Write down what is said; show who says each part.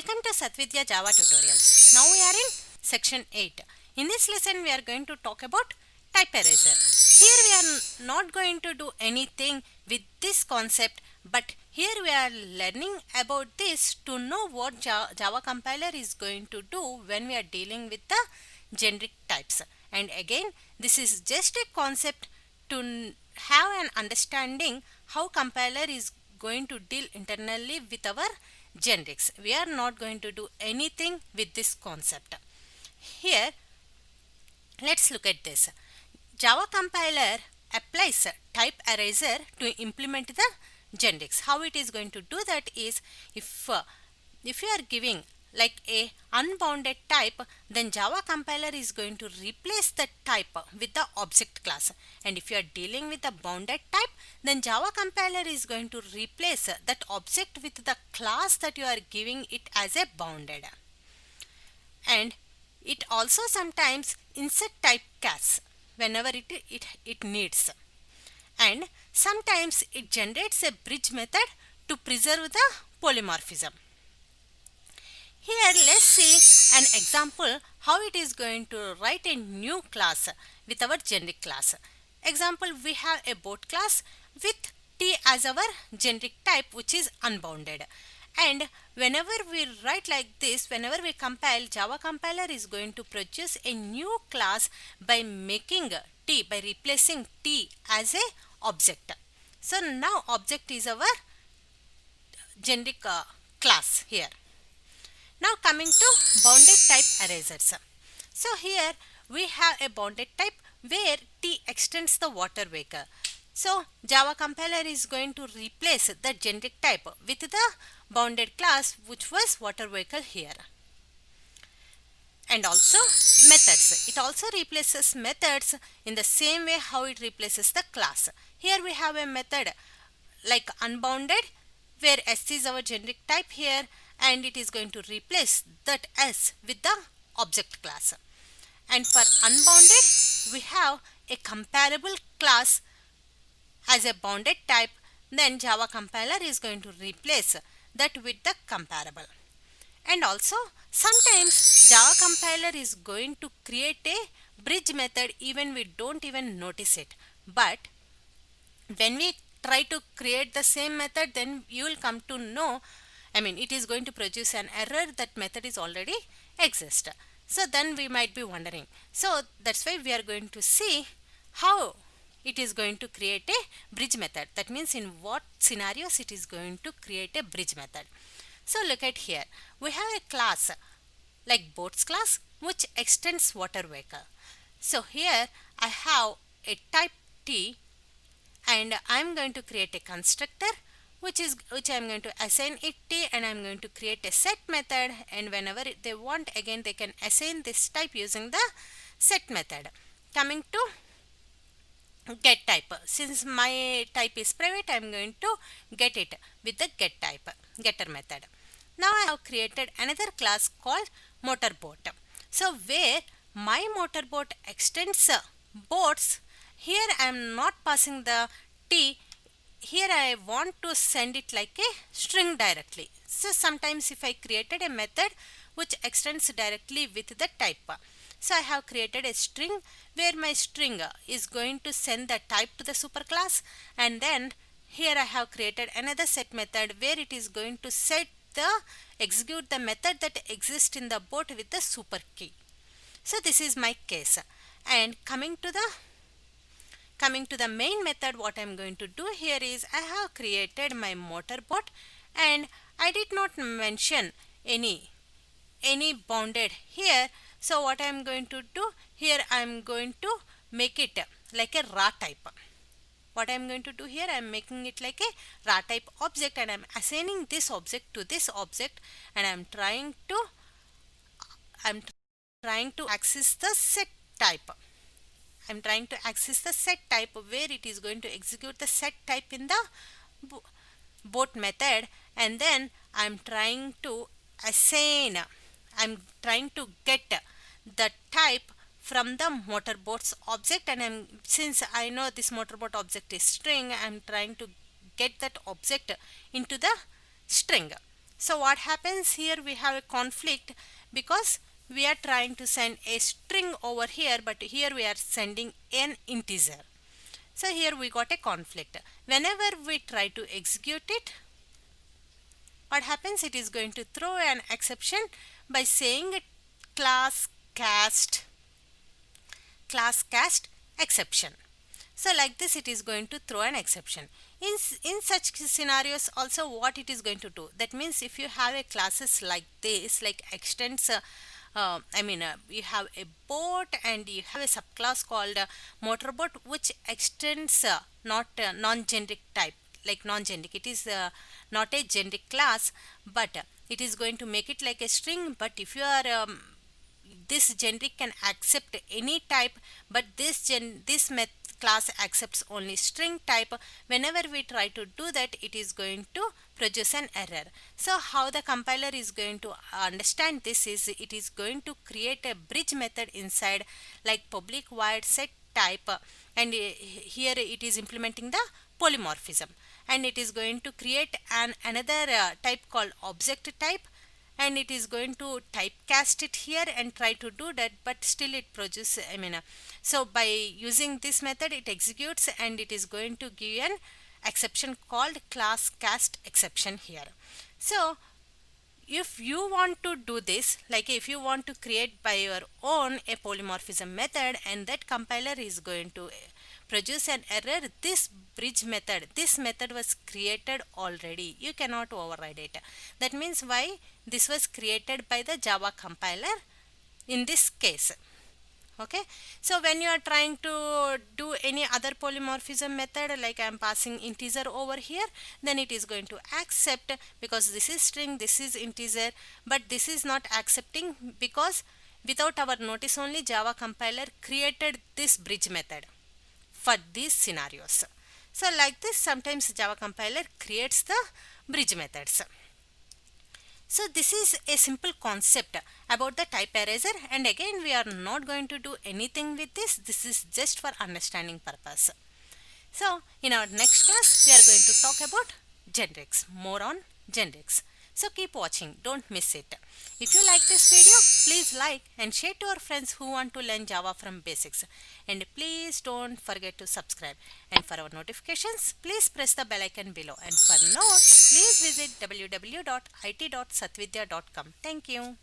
Speaker 1: Welcome to Satvidya Java tutorials. Now we are in section 8. In this lesson we are going to talk about type eraser. Here we are not going to do anything with this concept, but here we are learning about this to know what Java compiler is going to do when we are dealing with the generic types. And again, this is just a concept to have an understanding how compiler is going to deal internally with our generics. We are not going to do anything with this concept. Here, let's look at this. Java compiler applies type eraser to implement the generics. How it is going to do that is, if you are giving like a unbounded type, then Java compiler is going to replace the type with the object class. And if you are dealing with a bounded type, then Java compiler is going to replace that object with the class that you are giving it as a bounded. And it also sometimes insert typecast whenever it needs. And sometimes it generates a bridge method to preserve the polymorphism. Here let's see an example how it is going to write a new class with our generic class. Example, we have a boat class with T as our generic type, which is unbounded. And whenever we write like this, whenever we compile, Java compiler is going to produce a new class by making T, by replacing T as a object. So now object is our generic class here. Now coming to bounded type erasers. So here we have a bounded type where T extends the water vehicle. So Java compiler is going to replace the generic type with the bounded class, which was water vehicle here. And also methods. It also replaces methods in the same way how it replaces the class. Here we have a method like unbounded where S is our generic type here, and it is going to replace that S with the object class. And for unbounded, we have a comparable class as a bounded type. Then Java compiler is going to replace that with the comparable. And also sometimes Java compiler is going to create a bridge method even we don't even notice it. But when we try to create the same method, then you will come to know, it is going to produce an error that method is already exist. So then we might be wondering. So that's why we are going to see how it is going to create a bridge method. That means in what scenarios it is going to create a bridge method. So look at here. We have a class like boats class which extends water vehicle. So here I have a type T, and I am going to create a constructor which I am going to assign it T, and I am going to create a set method, and whenever they want, again they can assign this type using the set method. Coming to get type. Since my type is private, I am going to get it with the get type, getter method. Now I have created another class called motorboat. So where my motorboat extends boats, here I am not passing the T. Here I want to send it like a string directly. So sometimes if I created a method which extends directly with the type. So I have created a string where my string is going to send the type to the superclass, and then here I have created another set method where it is going to execute the method that exists in the boat with the super key. So this is my case. And coming to the main method, what I am going to do here is I have created my motorboat, and I did not mention any bounded here. So what I am going to do here, I am going to make it like a raw type. What I am going to do here, I am making it like a raw type object, and I am assigning this object to this object, and I am trying to access the set type. I am trying to access the set type where it is going to execute the set type in the boat method, and then I am trying to assign, I am trying to get the type from the motorboat's object, and since I know this motorboat object is string, I am trying to get that object into the string. So what happens here, we have a conflict because we are trying to send a string over here, but here we are sending an integer. So here we got a conflict. Whenever we try to execute it, what happens, it is going to throw an exception by saying class cast exception. So like this, it is going to throw an exception. In such scenarios also, what it is going to do, that means if you have a classes like this, like extends you have a boat and you have a subclass called motorboat, which extends not non-generic type, like non-generic, it is not a generic class, but it is going to make it like a string. But if you are this generic can accept any type, but this class accepts only string type. Whenever we try to do that, it is going to produce an error. So how the compiler is going to understand this is, it is going to create a bridge method inside, like public void set type, and here it is implementing the polymorphism, and it is going to create another type called object type, and it is going to typecast it here and try to do that, but still it produces so by using this method, it executes and it is going to give an exception called class cast exception here. So if you want to do this, like if you want to create by your own a polymorphism method, and that compiler is going to produce an error, this bridge method, this method was created already, you cannot override it. That means why this was created by the Java compiler in this case. Okay, so when you are trying to do any other polymorphism method, like I am passing integer over here, then it is going to accept, because this is string, this is integer, but this is not accepting because without our notice only, Java compiler created this bridge method for these scenarios. So like this, sometimes Java compiler creates the bridge methods. So this is a simple concept about the type eraser, and again we are not going to do anything with this. This is just for understanding purpose. So in our next class, we are going to talk about generics, more on generics. So keep watching, don't miss it. If you like this video, please like and share to your friends who want to learn Java from basics. And please don't forget to subscribe. And for our notifications, please press the bell icon below. And for notes, please visit www.it.satvidya.com. Thank you.